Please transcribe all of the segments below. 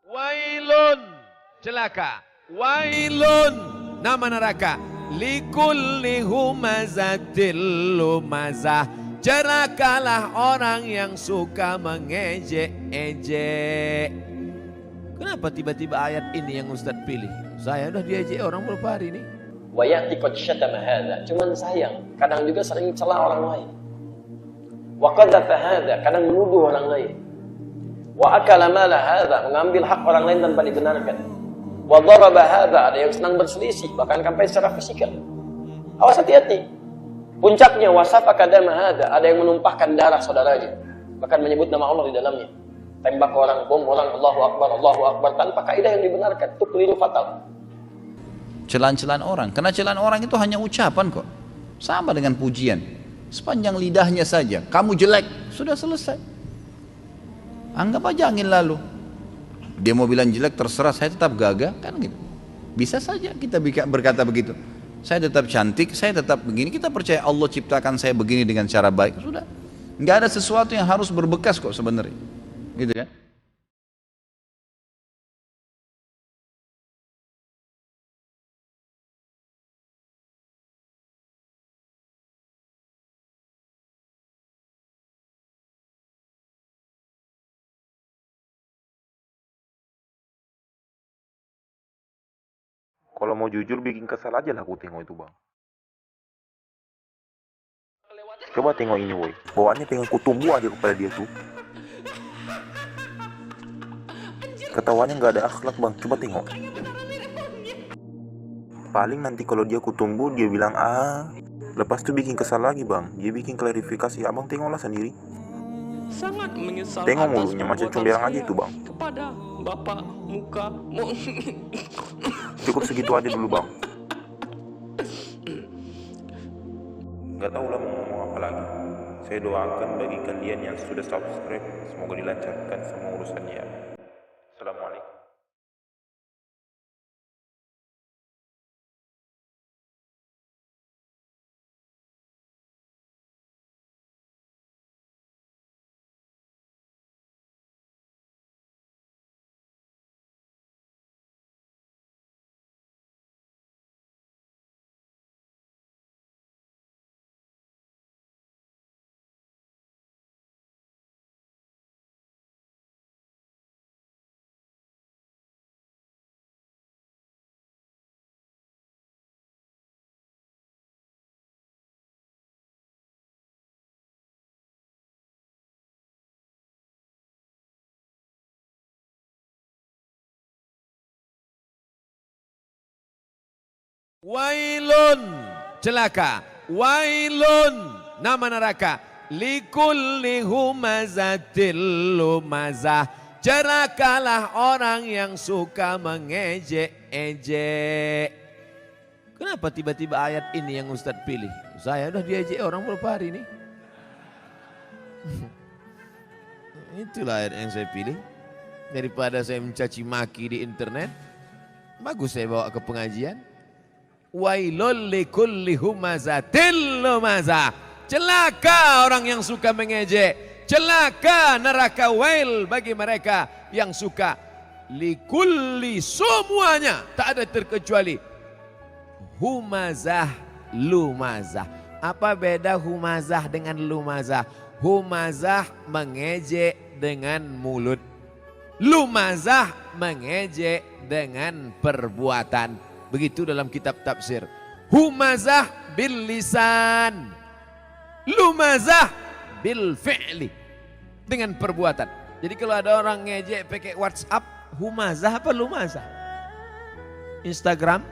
Wailun, celaka. Wailun, nama neraka. Likulli humazatil lumazah. Celakalah orang yang suka mengejek-ejek. Kenapa tiba-tiba ayat ini yang Ustadz pilih? Saya udah diejek orang beberapa hari ini. Wa ya'ti qad syatama hadza. Cuman sayang, kadang juga sering celah orang lain. Wa qadhafa hadza, kadang menuduh orang lain. Wa akala mala hadza, mengambil hak orang lain tanpa dibenarkan. Wa daraba hadza, ada yang senang berselisih bahkan sampai secara fisikal. Awas hati-hati. Puncaknya wasafaka dama hadza, ada yang menumpahkan darah saudaranya, bahkan menyebut nama Allah di dalamnya. Tembak orang, bom orang, Allahu Akbar tanpa kaidah yang dibenarkan, itu keliru fatal. Celaan-celaan orang, karena celaan orang itu hanya ucapan kok, sama dengan pujian. Sepanjang lidahnya saja, kamu jelek, sudah selesai. Anggap aja angin lalu. Dia mau bilang jelek, terserah, saya tetap gagah, kan gitu. Bisa saja kita berkata begitu. Saya tetap cantik, saya tetap begini, kita percaya Allah ciptakan saya begini dengan cara baik, sudah. Nggak ada sesuatu yang harus berbekas kok sebenarnya, gitu kan? Kalau mau jujur bikin kesal aja lah aku tengok itu bang. Coba tengok ini woi, bawaannya pengen kutumbu aja kepada dia tuh. Ketawanya nggak ada akhlak bang, coba tengok. Paling nanti kalau dia kutumbu dia bilang lepas tuh bikin kesal lagi bang. Dia bikin klarifikasi, abang tengoklah sendiri. Sangat menyesal. Tengok mulutnya macam comberan aja itu bang. Kepada bapak muka. Cukup segitu aja dulu bang. Gak tahu lah mau ngomong apa lagi. Saya doakan bagi kalian yang sudah subscribe, semoga dilancarkan semua urusannya. Assalamualaikum. Wailun, celaka. Wailun, nama neraka. Likulli humazatil lumazah. Celakalah orang yang suka mengejek-ejek. Kenapa tiba-tiba ayat ini yang Ustadz pilih? Saya udah diejek orang beberapa hari ini. Itulah ayat yang saya pilih. Daripada saya mencaci maki di internet, bagus saya bawa ke pengajian. Wailul likulli humazatil lumazah. Celaka orang yang suka mengejek. Celaka neraka wail bagi mereka yang suka. Likulli, semuanya, tak ada terkecuali. Humazah, lumazah. Apa beda humazah dengan lumazah? Humazah mengejek dengan mulut. Lumazah mengejek dengan perbuatan. Begitu dalam kitab tafsir. Humazah bil lisan, lumazah bil fi'li, dengan perbuatan. Jadi kalau ada orang ngejek pakai WhatsApp, humazah apa lumazah? Instagram,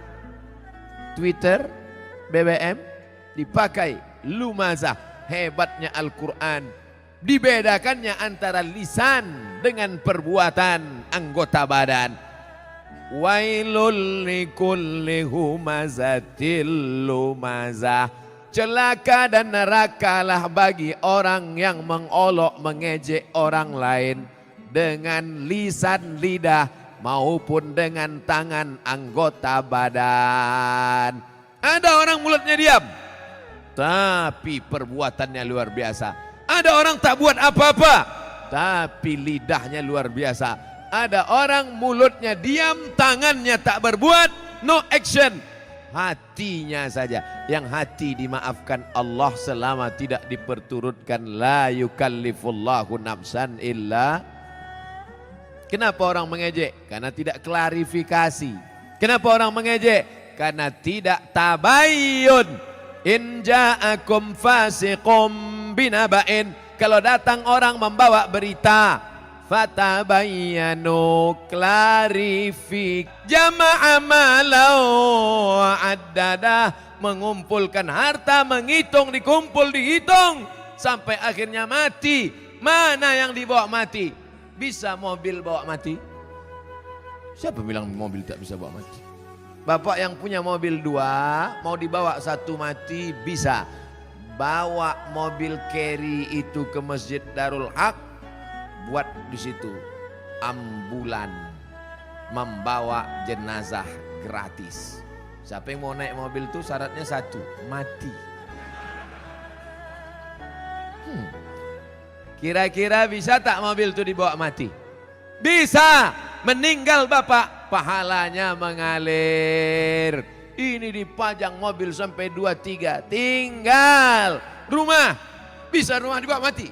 Twitter, BBM dipakai lumazah. Hebatnya Al-Quran, dibedakannya antara lisan dengan perbuatan anggota badan. Wailul likulli humazatil lumazah. Celaka dan nerakalah bagi orang yang mengolok mengejek orang lain dengan lisan lidah maupun dengan tangan anggota badan. Ada orang mulutnya diam, tapi perbuatannya luar biasa. Ada orang tak buat apa-apa, tapi lidahnya luar biasa. Ada orang mulutnya diam, tangannya tak berbuat, no action. Hatinya saja, yang hati dimaafkan Allah selama tidak diperturutkan. La yukallifullahu nafsan illa. Kenapa orang mengejek? Karena tidak klarifikasi. Kenapa orang mengejek? Karena tidak tabayyun. In ja'akum fasiqum binaba'in. Kalau datang orang membawa berita, fatabayyanu, klarifik. Jama'a malau addadah, mengumpulkan harta, menghitung, dikumpul, dihitung sampai akhirnya mati. Mana yang dibawa mati? Bisa mobil bawa mati? Siapa bilang mobil tak bisa bawa mati? Bapak yang punya mobil 2, mau dibawa 1 mati bisa. Bawa mobil carry itu ke Masjid Darul Haq, buat di situ ambulan membawa jenazah gratis. Siapa yang mau naik mobil itu syaratnya 1, mati. Kira-kira bisa tak mobil itu dibawa mati? Bisa. Meninggal bapak, pahalanya mengalir. Ini dipajang mobil sampai 2-3, tinggal rumah. Bisa rumah dibawa mati?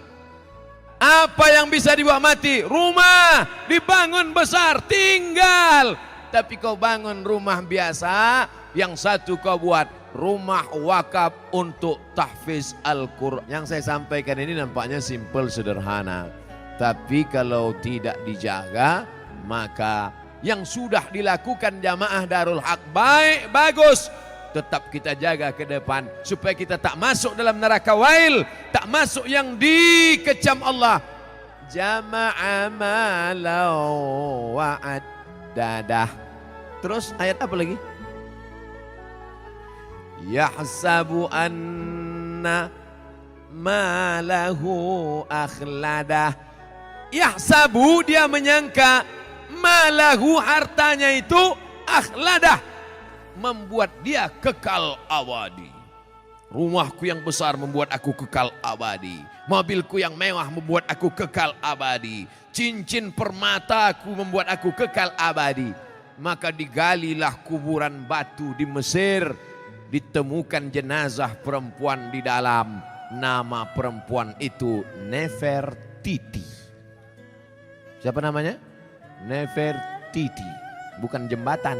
Apa yang bisa dibawa mati? Rumah dibangun besar, tinggal. Tapi kau bangun rumah biasa, yang satu kau buat rumah wakaf untuk tahfiz Al-Quran. Yang saya sampaikan ini nampaknya simple, sederhana. Tapi kalau tidak dijaga, maka yang sudah dilakukan jamaah Darul Haq baik, bagus. Tetap kita jaga ke depan supaya kita tak masuk dalam neraka wail, tak masuk yang dikecam Allah. Jama'a malau wa'addadah. Terus ayat apa lagi? Yahsabu anna malahu akhladah. Yahsabu, dia menyangka, malahu, hartanya itu, akhladah, membuat dia kekal abadi. Rumahku yang besar membuat aku kekal abadi. Mobilku yang mewah membuat aku kekal abadi. Cincin permataku membuat aku kekal abadi. Maka digalilah kuburan batu di Mesir. Ditemukan jenazah perempuan di dalam. Nama perempuan itu Nefertiti. Siapa namanya? Nefertiti, bukan jembatan.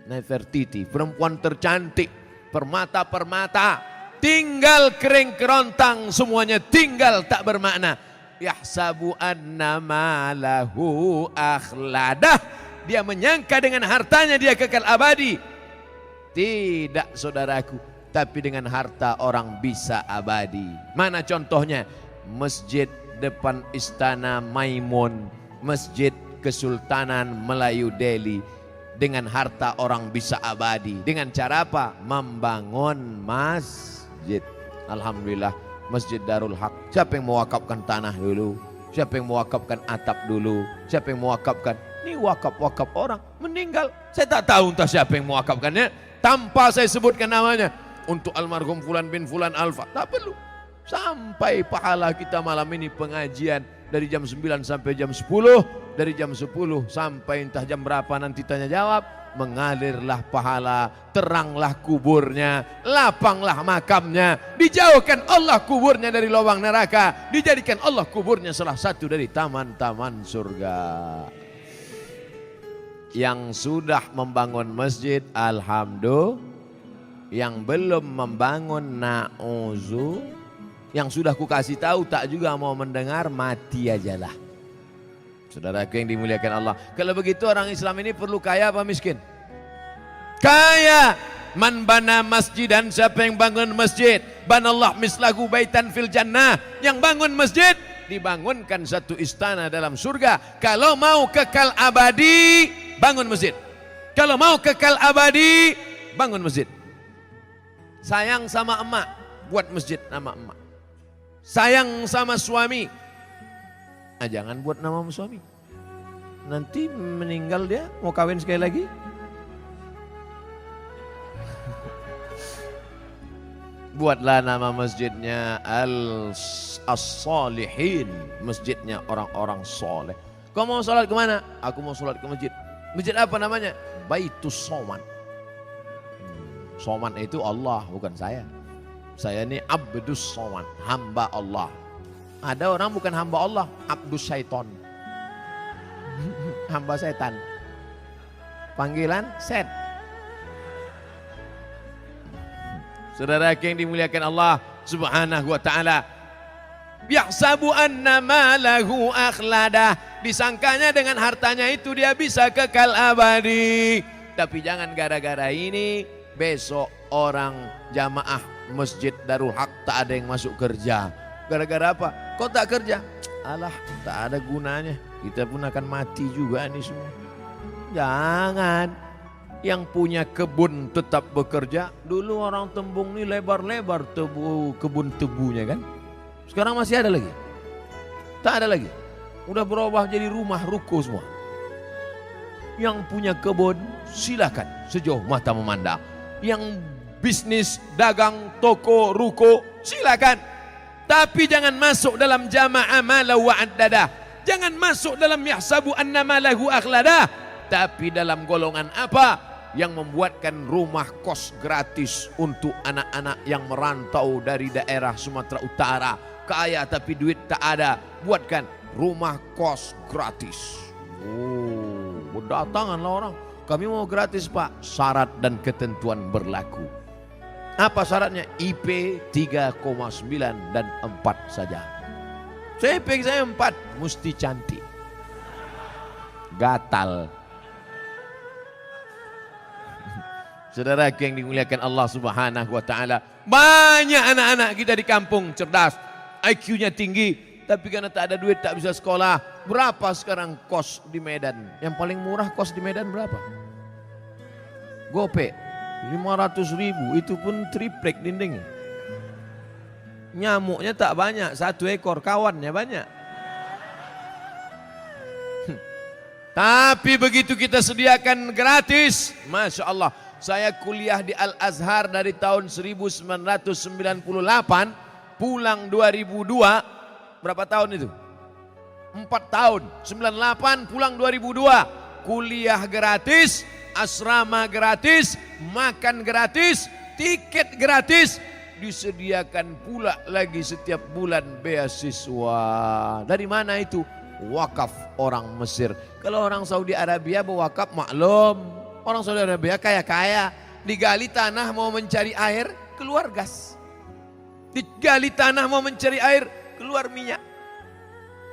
Nefertiti, perempuan tercantik, permata-permata, tinggal kering kerontang, semuanya tinggal tak bermakna. Yahsabu anna malahu akhladah, dia menyangka dengan hartanya dia kekal abadi. Tidak saudaraku, tapi dengan harta orang bisa abadi. Mana contohnya? Masjid depan Istana Maimun, Masjid Kesultanan Melayu Delhi. Dengan harta orang bisa abadi. Dengan cara apa? Membangun masjid. Alhamdulillah, Masjid Darul Haq. Siapa yang mewakafkan tanah dulu? Siapa yang mewakafkan atap dulu? Siapa yang mewakafkan? Ini wakaf-wakaf orang meninggal. Saya tak tahu entah siapa yang mewakafkannya. Tanpa saya sebutkan namanya. Untuk almarhum Fulan bin Fulan Alfa. Tak perlu. Sampai pahala kita malam ini pengajian dari jam 9 sampai jam 10, dari jam 10 sampai entah jam berapa nanti tanya jawab, mengalirlah pahala, teranglah kuburnya, lapanglah makamnya, dijauhkan Allah kuburnya dari lubang neraka, dijadikan Allah kuburnya salah satu dari taman-taman surga. Yang sudah membangun masjid, alhamdulillah. Yang belum membangun, na'uzu. Yang sudah ku kasih tahu tak juga mau mendengar, mati ajalah. Saudaraku yang dimuliakan Allah. Kalau begitu orang Islam ini perlu kaya apa miskin? Kaya. Man bana masjidan, siapa yang bangun masjid, banallah mislahu baitan fil jannah. Yang bangun masjid, dibangunkan satu istana dalam surga. Kalau mau kekal abadi, bangun masjid. Kalau mau kekal abadi, bangun masjid. Sayang sama emak, buat masjid nama emak. Sayang sama suami, jangan buat nama suami. Nanti meninggal dia, mau kawin sekali lagi. Buatlah nama masjidnya As-Salihin, masjidnya orang-orang soleh. Kau mau sholat kemana? Aku mau sholat ke masjid. Masjid apa namanya? Baitus Soman. Soman itu Allah, bukan saya. Saya ini Abdus Soman, hamba Allah. Ada orang bukan hamba Allah, Abdus Syaiton. Hamba setan. Panggilan set. Saudara yang dimuliakan Allah Subhanahu wa taala. Yahsabu anna malahu akhlada. Disangkanya dengan hartanya itu dia bisa kekal abadi. Tapi jangan gara-gara ini besok orang jamaah Masjid Darul Haq tak ada yang masuk kerja. Gara-gara apa? Kok tak kerja? Alah, tak ada gunanya. Kita pun akan mati juga nih semua. Jangan. Yang punya kebun tetap bekerja. Dulu orang Tembung nih lebar-lebar kebun tebunya kan. Sekarang masih ada lagi? Tak ada lagi. Udah berubah jadi rumah ruko semua. Yang punya kebun silakan sejauh mata memandang. Yang bisnis, dagang, toko, ruko silakan. Tapi jangan masuk dalam jama'a mala wa'addada. Jangan masuk dalam yahsabu annama lahu akhlada. Tapi dalam golongan apa? Yang membuatkan rumah kos gratis untuk anak-anak yang merantau dari daerah Sumatera Utara. Kaya tapi duit tak ada. Buatkan rumah kos gratis. Oh, berdatanganlah orang. Kami mau gratis Pak. Syarat dan ketentuan berlaku. Apa syaratnya? IP 3,9 dan 4 saja. IP saya 4, mesti cantik. Gatal. Saudara yang dimuliakan Allah Subhanahu wa taala. Banyak anak-anak kita di kampung cerdas. IQ-nya tinggi, tapi karena tak ada duit tak bisa sekolah. Berapa sekarang kos di Medan? Yang paling murah kos di Medan berapa? Gope 500.000, itu pun triplek dindingnya. Nyamuknya tak banyak, 1 ekor, kawannya banyak. Tapi begitu kita sediakan gratis, Masya Allah. Saya kuliah di Al-Azhar dari tahun 1998, pulang 2002, berapa tahun itu? 4 tahun, 98 pulang 2002, kuliah gratis, asrama gratis, makan gratis, tiket gratis, disediakan pula lagi setiap bulan beasiswa. Dari mana itu? Wakaf orang Mesir. Kalau orang Saudi Arabia berwakaf maklum, orang Saudi Arabia kaya-kaya, digali tanah mau mencari air, keluar gas. Digali tanah mau mencari air, keluar minyak.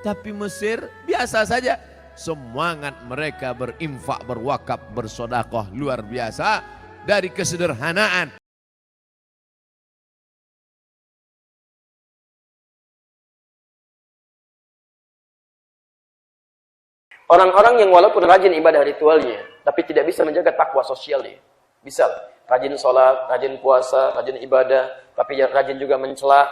Tapi Mesir biasa saja. Semangat mereka berinfak, berwakaf, bersedekah luar biasa dari kesederhanaan. Orang-orang yang walaupun rajin ibadah ritualnya, tapi tidak bisa menjaga takwa sosialnya. Bisa rajin sholat, rajin puasa, rajin ibadah, tapi rajin juga mencela,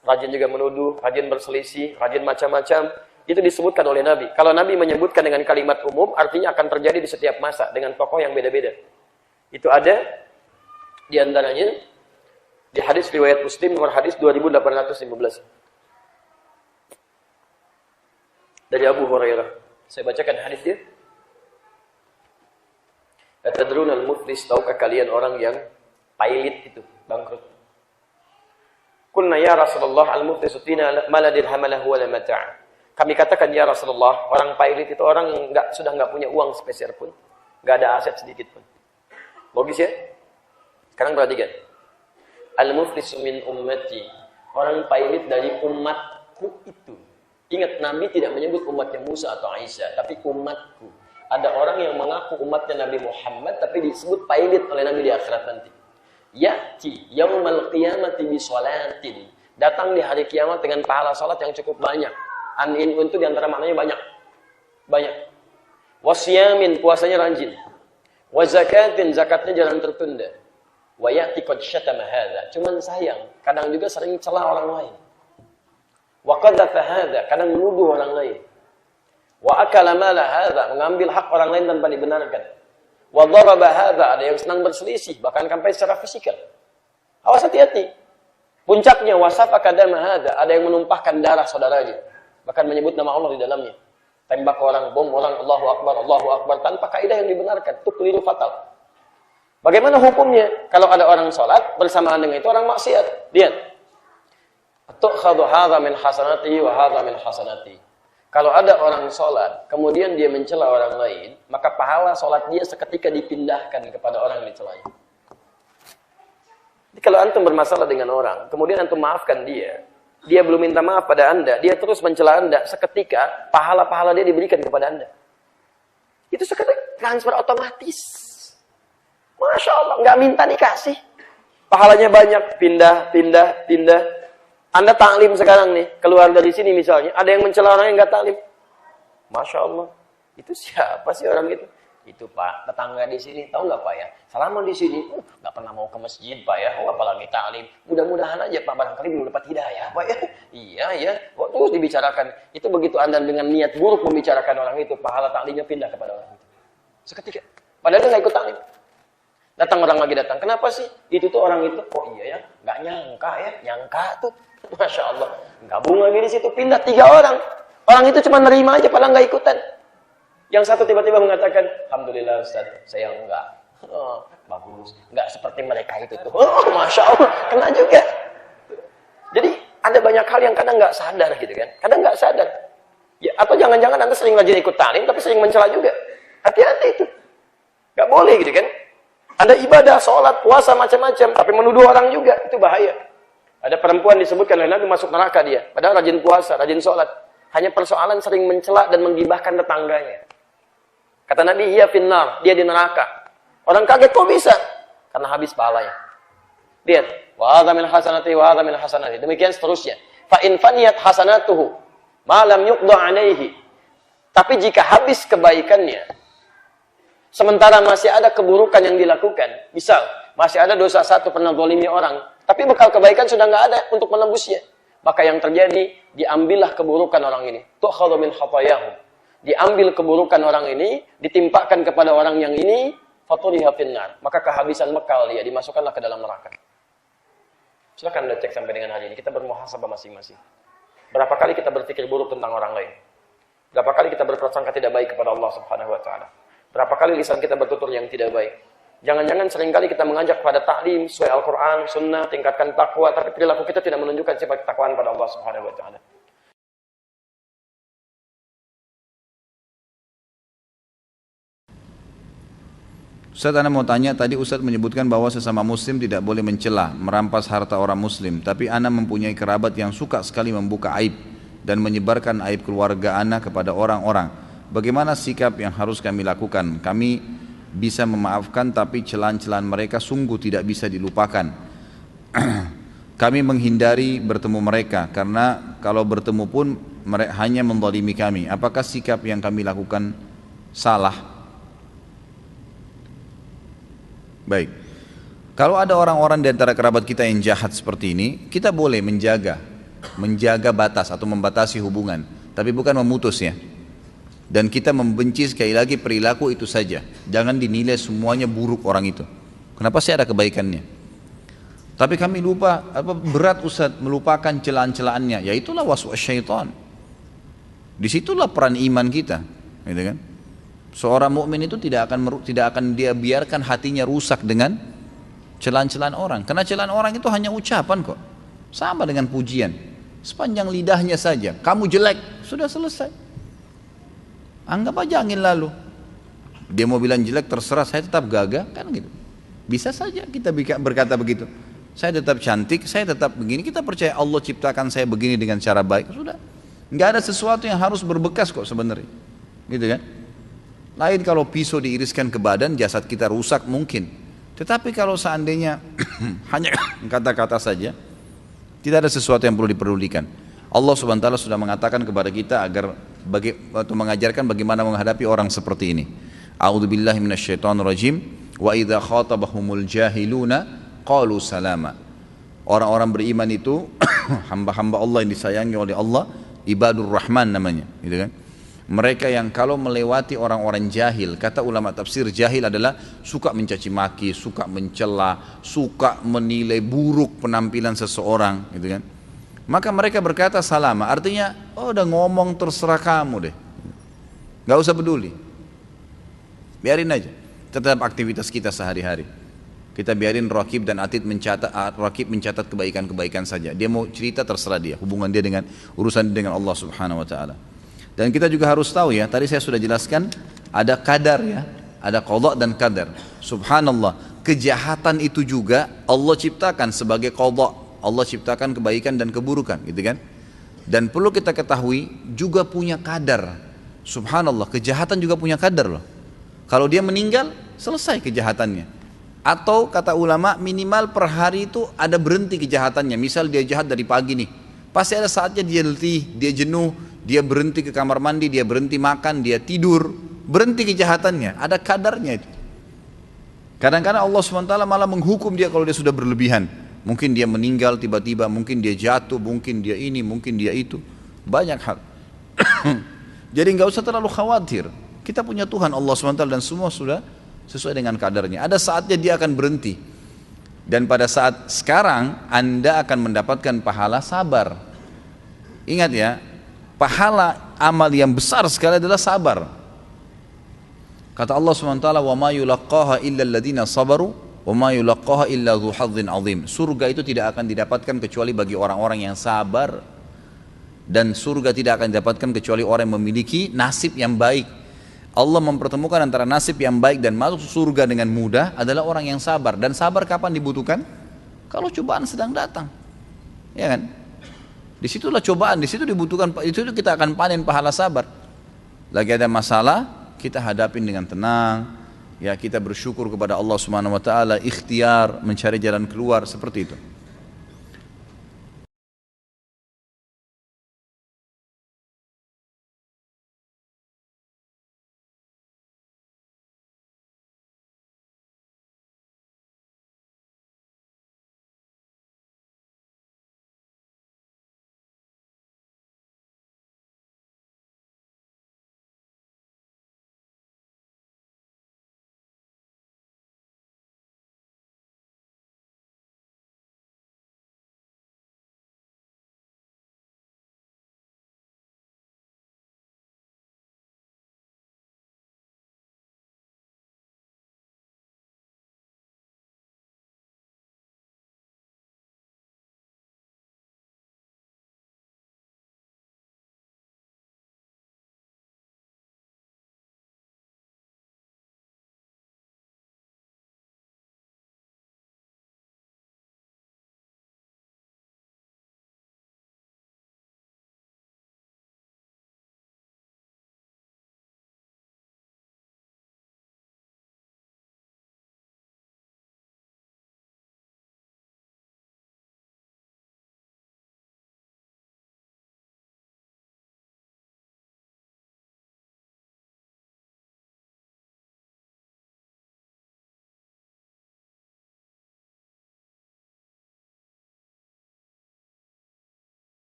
rajin juga menuduh, rajin berselisih, rajin macam-macam. Itu disebutkan oleh Nabi. Kalau Nabi menyebutkan dengan kalimat umum, artinya akan terjadi di setiap masa dengan tokoh yang beda-beda. Itu ada di antaranya di hadis riwayat Muslim nomor hadis 2815 dari Abu Hurairah. Saya bacakan hadis dia. Atadrunal muflis, tahukah kalian orang yang pailit itu, bangkrut? Qulna ya Rasulullah, al-muflis fina ma la dirham lahu wa la mata'. Kami katakan ya Rasulullah, orang pailit itu orang yang sudah enggak punya uang sepeser pun, enggak ada aset sedikit pun. Logis ya? Sekarang perhatikan. Al-muflis min ummati, orang pailit dari umatku itu. Ingat, Nabi tidak menyebut umatnya Musa atau Aisyah, tapi umatku. Ada orang yang mengaku umatnya Nabi Muhammad, tapi disebut pailit oleh Nabi di akhirat nanti. Ya'ti yaumal qiyamati bi sholatin. Datang di hari kiamat dengan pahala salat yang cukup banyak. An-in itu diantara maknanya banyak. Banyak. Wasyamin, puasanya rajin. Wa zakatin, zakatnya jangan tertunda. Wa ya'ti qad syatama hadza. Cuman sayang, kadang juga sering celah orang lain. Wa qadhafa hadza, kadang menuduh orang lain. Wa akala mala hadza, mengambil hak orang lain tanpa dibenarkan. Wa dharaba hadza, ada yang senang berselisih, bahkan sampai secara fisikal. Awas hati-hati. Puncaknya wasafaka dama hadza, ada yang menumpahkan darah saudaranya, bahkan menyebut nama Allah di dalamnya. Tembak orang, bom orang, Allahu Akbar, tanpa kaidah yang dibenarkan. Itu keliru fatal. Bagaimana hukumnya? Kalau ada orang sholat, bersamaan dengan itu orang maksiat. Lihat. Tu'khadhu hadha min hasanati wa hadha min hasanati. Kalau ada orang sholat, kemudian dia mencela orang lain, maka pahala sholat dia seketika dipindahkan kepada orang yang dicelanya. Jadi kalau antum bermasalah dengan orang, kemudian antum maafkan dia belum minta maaf pada anda, dia terus mencela anda, seketika pahala-pahala dia diberikan kepada anda. Itu seketika transfer otomatis. Masya Allah, nggak minta dikasih. Pahalanya banyak, pindah. Anda taklim sekarang nih, keluar dari sini misalnya, ada yang mencela orang yang nggak taklim. Masya Allah, itu siapa sih orang itu? Itu Pak, tetangga di sini, tahu nggak Pak ya? Selama di sini, nggak pernah mau ke masjid Pak ya, apalagi taklim. Mudah-mudahan aja Pak, barangkali belum dapat hidayah Pak ya. Iya ya, kok terus dibicarakan. Itu begitu Anda dengan niat buruk membicarakan orang itu, pahala taklimnya pindah kepada orang itu. Seketika, padahal dia nggak ikut taklim. Datang orang lagi datang, kenapa sih? Itu tuh orang itu, oh iya ya, nggak nyangka ya, nyangka tuh. Masya Allah, gabung lagi di situ, pindah 3 orang. Orang itu cuma nerima aja, padahal nggak ikutan. Yang satu tiba-tiba mengatakan, Alhamdulillah Ustaz, saya enggak. Oh, bagus, enggak seperti mereka itu tuh. Oh, Masya Allah, kena juga. Jadi ada banyak hal yang kadang nggak sadar gitu kan, kadang nggak sadar. Ya, atau jangan-jangan Anda sering rajin ikut talim, tapi sering mencela juga. Hati-hati itu, nggak boleh gitu kan. Ada ibadah, sholat, puasa macam-macam, tapi menuduh orang juga itu bahaya. Ada perempuan disebutkan oleh Nabi masuk neraka dia, padahal rajin puasa, rajin sholat. Hanya persoalan sering mencela dan menggibahkan tetangganya. Kata Nabi, iya finnar, dia di neraka. Orang kaget kok bisa? Karena habis pahalanya. Lihat, wa hadza min hasanati wa hadza min hasanati. Demikian seterusnya. Fa in faniyat hasanatuhu ma lam yuqda alaihi. Tapi jika habis kebaikannya, sementara masih ada keburukan yang dilakukan, misal masih ada dosa satu, pernah zalimi orang, tapi bekal kebaikan sudah nggak ada untuk menembusnya. Maka yang terjadi, diambillah keburukan orang ini. Tu'khadhu min khatayahum. Diambil keburukan orang ini, ditimpakan kepada orang yang ini, faturiha finnar. Maka kehabisan bekal dia, dimasukkanlah ke dalam neraka. Silakan Anda cek sampai dengan hari ini. Kita bermuhasabah masing-masing. Berapa kali kita berpikir buruk tentang orang lain? Berapa kali kita berprasangka tidak baik kepada Allah Subhanahu wa Ta'ala? Berapa kali lisan kita bertutur yang tidak baik? Jangan-jangan seringkali kita mengajak pada taklim sesuai Al-Quran, Sunnah, tingkatkan takwa, tapi perilaku kita tidak menunjukkan sifat ketakwaan pada Allah Subhanahu wa Ta'ala. Ustaz, Anda mau tanya, tadi Ustaz menyebutkan bahwa sesama muslim tidak boleh mencela, merampas harta orang muslim. Tapi Anda mempunyai kerabat yang suka sekali membuka aib dan menyebarkan aib keluarga Anda kepada orang-orang. Bagaimana sikap yang harus kami lakukan? Kami bisa memaafkan, tapi celaan-celaan mereka sungguh tidak bisa dilupakan. Kami menghindari bertemu mereka, karena kalau bertemu pun mereka hanya menzalimi kami. Apakah sikap yang kami lakukan salah? Baik, kalau ada orang-orang di antara kerabat kita yang jahat seperti ini, kita boleh menjaga batas atau membatasi hubungan, tapi bukan memutusnya. Dan kita membenci sekali lagi perilaku itu saja. Jangan dinilai semuanya buruk orang itu. Kenapa sih ada kebaikannya? Tapi kami lupa, berat Ustaz melupakan celaan-celaannya. Ya itulah waswas syaitan. Disitulah peran iman kita, gitu kan? Seorang mukmin itu tidak akan dia biarkan hatinya rusak dengan celaan-celaan orang. Karena celaan orang itu hanya ucapan kok. Sama dengan pujian. Sepanjang lidahnya saja, kamu jelek, sudah selesai. Anggap aja angin lalu. Dia mau bilang jelek, terserah, saya tetap gagah, kan gitu. Bisa saja kita berkata begitu. Saya tetap cantik, saya tetap begini. Kita percaya Allah ciptakan saya begini dengan cara baik, sudah. Nggak ada sesuatu yang harus berbekas kok sebenarnya, gitu kan? Lain kalau pisau diiriskan ke badan, jasad kita rusak mungkin. Tetapi kalau seandainya hanya kata-kata saja, tidak ada sesuatu yang perlu diperdulikan. Allah Subhanahu wa Ta'ala sudah mengatakan kepada kita agar atau mengajarkan bagaimana menghadapi orang seperti ini. A'udzubillahi minasyaitonirrajim. Wa idza khatabahumul jahiluna qalu salama. Orang-orang beriman itu hamba-hamba Allah yang disayangi oleh Allah, ibadur rahman namanya, gitu kan? Mereka yang kalau melewati orang-orang jahil, kata ulama tafsir, jahil adalah suka mencaci maki, suka mencela, suka menilai buruk penampilan seseorang, gitu kan? Maka mereka berkata salama, artinya, oh udah ngomong terserah kamu deh. Gak usah peduli. Biarin aja. Tetap aktivitas kita sehari-hari. Kita biarin Raqib dan Atid mencatat kebaikan-kebaikan saja. Dia mau cerita terserah dia, hubungan dia dengan urusan dengan Allah Subhanahu wa taala. Dan kita juga harus tahu ya, tadi saya sudah jelaskan ada qadar ya, ada qada dan qadar. Subhanallah, kejahatan itu juga Allah ciptakan sebagai qada. Allah ciptakan kebaikan dan keburukan, gitu kan? Dan perlu kita ketahui juga punya qadar. Subhanallah, kejahatan juga punya qadar loh. Kalau dia meninggal, selesai kejahatannya. Atau kata ulama minimal per hari itu ada berhenti kejahatannya. Misal dia jahat dari pagi nih, pasti ada saatnya dia letih, dia jenuh, dia berhenti ke kamar mandi, dia berhenti makan, dia tidur, berhenti kejahatannya. Ada kadarnya itu. Kadang-kadang Allah SWT malah menghukum dia kalau dia sudah berlebihan. Mungkin dia meninggal tiba-tiba, mungkin dia jatuh, mungkin dia ini, mungkin dia itu. Banyak hal. Jadi nggak usah terlalu khawatir. Kita punya Tuhan Allah SWT dan semua sudah sesuai dengan kadarnya. Ada saatnya dia akan berhenti. Dan pada saat sekarang Anda akan mendapatkan pahala sabar. Ingat ya, pahala amal yang besar sekali adalah sabar. Kata Allah SWT, "Wa ma yulaqqaha illa alladziina sabaru wa ma yulaqqaha illa dzu hadzin 'adzim." Surga itu tidak akan didapatkan kecuali bagi orang-orang yang sabar. Dan surga tidak akan didapatkan kecuali orang yang memiliki nasib yang baik. Allah mempertemukan antara nasib yang baik dan masuk surga dengan mudah adalah orang yang sabar. Dan sabar kapan dibutuhkan? Kalau cobaan sedang datang, ya kan? Disitulah cobaan, disitu dibutuhkan, itu kita akan panen pahala sabar. Lagi ada masalah, kita hadapin dengan tenang, ya kita bersyukur kepada Allah Subhanahu Wa Taala, ikhtiar, mencari jalan keluar seperti itu.